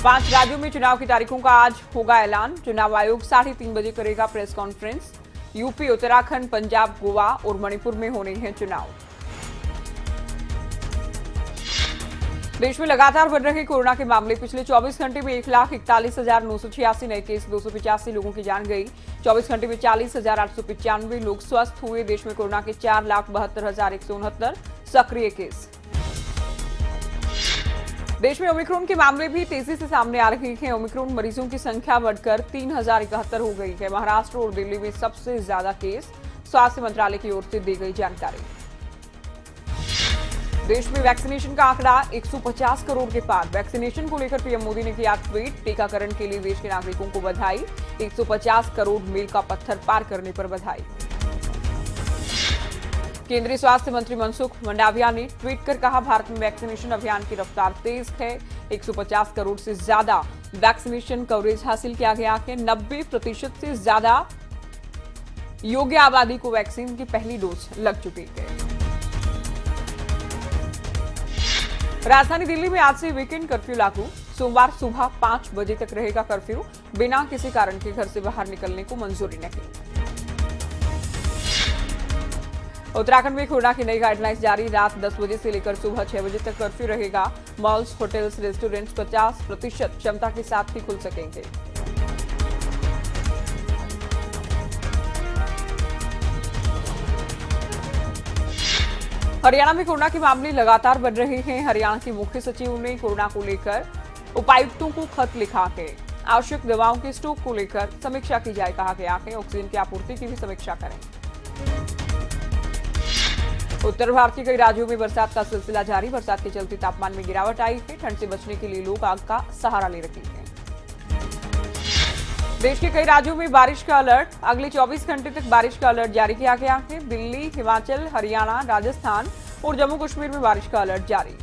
5 राज्यों में चुनाव की तारीखों का आज होगा ऐलान। चुनाव आयोग 3:30 बजे करेगा press conference. UP, Uttarakhand, Punjab, Goa और मणिपुर में होने हैं चुनाव। देश में लगातार बढ़ रहे कोरोना के मामले। पिछले 24 घंटे में 1,41,986 नए केस, 285 लोगों की जान गई। 24 घंटे में 40,895 लोग स्वस्थ हुए। देश में कोरोना के 4,72,169 सक्रिय केस। देश में ओमिक्रॉन के मामले भी तेजी से सामने आ रहे हैं। ओमिक्रॉन मरीजों की संख्या बढ़कर 3,071 हो गई है। महाराष्ट्र और दिल्ली में सबसे ज्यादा केस, स्वास्थ्य मंत्रालय की ओर से दी गई जानकारी। देश में वैक्सीनेशन का आंकड़ा 150 करोड़ के पार। वैक्सीनेशन को लेकर पीएम मोदी ने किया ट्वीट। टीकाकरण के लिए देश के नागरिकों को बधाई। 150 करोड़ मील का पत्थर पार करने पर बधाई। केंद्रीय स्वास्थ्य मंत्री मनसुख मंडाविया ने ट्वीट कर कहा, भारत में वैक्सीनेशन अभियान की रफ्तार तेज है। 150 करोड़ से ज्यादा वैक्सीनेशन कवरेज हासिल किया गया है। 90% से ज्यादा योग्य आबादी को वैक्सीन की पहली डोज लग चुकी है। राजधानी दिल्ली में आज से वीकेंड कर्फ्यू लागू। सोमवार सुबह 5 बजे तक रहेगा कर्फ्यू। बिना किसी कारण के घर से बाहर निकलने को मंजूरी नहीं। उत्तराखंड में कोरोना की नई गाइडलाइंस जारी। रात 10 बजे से लेकर सुबह 6 बजे तक कर्फ्यू रहेगा। मॉल्स, होटल्स, रेस्टोरेंट्स 50% क्षमता के साथ ही खुल सकेंगे। हरियाणा में कोरोना के मामले लगातार बढ़ रहे हैं। हरियाणा के मुख्य सचिव ने कोरोना को लेकर उपायुक्तों को खत लिखा है। आवश्यक दवाओं के स्टॉक को लेकर समीक्षा की जाए कहा गया है। ऑक्सीजन की आपूर्ति की भी समीक्षा करें। उत्तर भारत के कई राज्यों में बरसात का सिलसिला जारी। बरसात के चलते तापमान में गिरावट आई है। ठंड से बचने के लिए लोग आग का सहारा ले रहे हैं। देश के कई राज्यों में बारिश का अलर्ट। अगले 24 घंटे तक बारिश का अलर्ट जारी किया गया है। दिल्ली, हिमाचल, हरियाणा, राजस्थान और जम्मू कश्मीर में बारिश का अलर्ट जारी।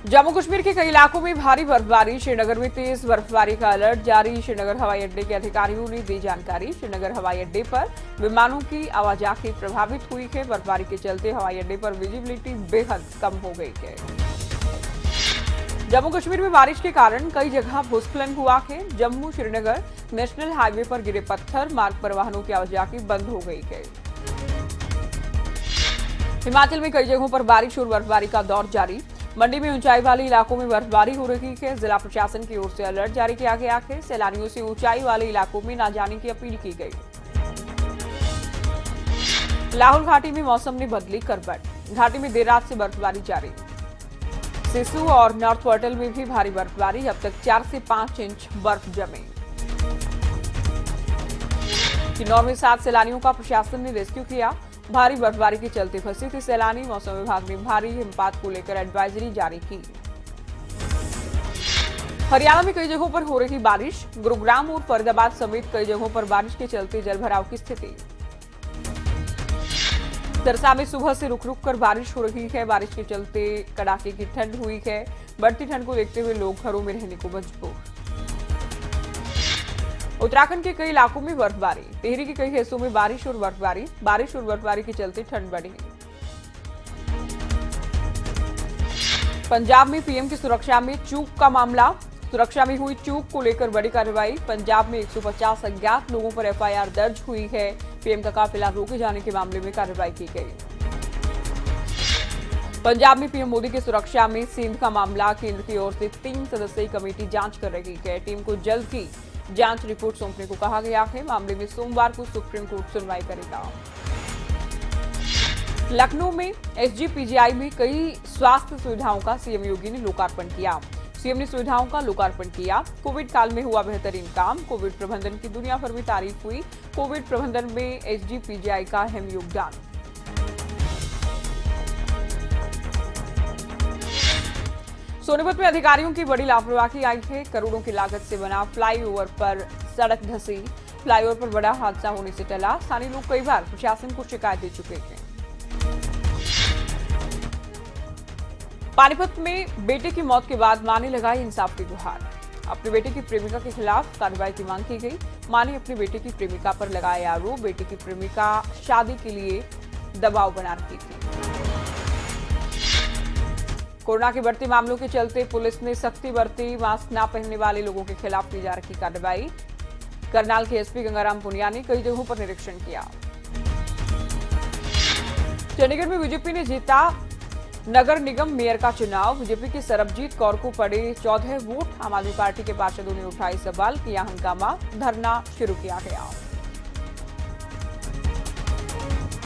जम्मू कश्मीर के कई इलाकों में भारी बर्फबारी। श्रीनगर में तेज बर्फबारी का अलर्ट जारी। श्रीनगर हवाई अड्डे के अधिकारियों ने दी जानकारी। श्रीनगर हवाई अड्डे पर विमानों की आवाजाही प्रभावित हुई है। बर्फबारी के चलते हवाई अड्डे पर विजिबिलिटी बेहद कम हो गई है। जम्मू कश्मीर में बारिश के कारण कई जगह भूस्खलन हुआ है। जम्मू श्रीनगर नेशनल हाईवे पर गिरे पत्थर, मार्ग पर वाहनों की आवाजाही बंद हो गई है। हिमाचल में कई जगहों पर बारिश और बर्फबारी का दौर जारी। मंडी में ऊंचाई वाले इलाकों में बर्फबारी हो रही है। जिला प्रशासन की ओर से अलर्ट जारी किया गया है। सैलानियों से ऊंचाई वाले इलाकों में न जाने की अपील की गई। लाहौल घाटी में मौसम ने बदली करवट। घाटी में देर रात से बर्फबारी जारी। सिसु और नॉर्थ पोर्टल में भी भारी बर्फबारी। अब तक 4 से 5 इंच बर्फ जमी। किन्नौर में 7 सैलानियों का प्रशासन ने रेस्क्यू किया। भारी बर्फबारी के चलते फंसे थे सैलानी। मौसम विभाग ने भारी हिमपात को लेकर एडवाइजरी जारी की। हरियाणा में कई जगहों पर हो रही बारिश। गुरुग्राम और फरीदाबाद समेत कई जगहों पर बारिश के चलते जलभराव की स्थिति। सरसा में सुबह से रुक रुक कर बारिश हो रही है। बारिश के चलते कड़ाके की ठंड हुई है। बढ़ती ठंड को देखते हुए लोग घरों में रहने को मजबूर। उत्तराखंड के कई इलाकों में बर्फबारी। टिहरी के कई हिस्सों में बारिश और बर्फबारी के चलते ठंड बढ़ी। पंजाब में पीएम की सुरक्षा में चूक का मामला। सुरक्षा में हुई चूक को लेकर बड़ी कार्रवाई। पंजाब में 150 अज्ञात लोगों पर एफआईआर दर्ज हुई है। पीएम का काफिला रोके जाने के मामले में कार्रवाई की गई। पंजाब में पीएम मोदी की सुरक्षा में सेंध का मामला। केंद्र की ओर से 3 सदस्यीय कमेटी जांच कर रही है। टीम को जल्द ही जांच रिपोर्ट सौंपने को कहा गया है। मामले में सोमवार को सुप्रीम कोर्ट सुनवाई करेगा। लखनऊ में एसजीपीजीआई में कई स्वास्थ्य सुविधाओं का सीएम योगी ने लोकार्पण किया। सीएम ने सुविधाओं का लोकार्पण किया। कोविड काल में हुआ बेहतरीन काम। कोविड प्रबंधन की दुनिया भर में तारीफ हुई। कोविड प्रबंधन में एसजीपीजीआई का अहम योगदान। सोनीपत में अधिकारियों की बड़ी लापरवाही आई है। करोड़ों की लागत से बना फ्लाईओवर पर सड़क धंसी। फ्लाईओवर पर बड़ा हादसा होने से टला। स्थानीय लोग कई बार प्रशासन को शिकायत दे चुके हैं। पानीपत में बेटे की मौत के बाद मां ने लगाई इंसाफ की गुहार। अपने बेटे की प्रेमिका के खिलाफ कार्रवाई की मांग की गई। मां ने अपने बेटे की प्रेमिका पर लगाए आरोप। बेटे की प्रेमिका शादी के लिए दबाव बना रही थी। कोरोना के बढ़ते मामलों के चलते पुलिस ने सख्ती बरती, मास्क न पहनने वाले लोगों के खिलाफ की जा रही कार्रवाई। करनाल के एसपी गंगाराम पुनिया ने कई जगहों पर निरीक्षण किया। चंडीगढ़ में बीजेपी ने जीता नगर निगम मेयर का चुनाव। बीजेपी की सरबजीत कौर को पड़े 14 वोट। आम आदमी पार्टी के पार्षदों ने उठाए सवाल, किया हंगामा, धरना शुरू किया गया।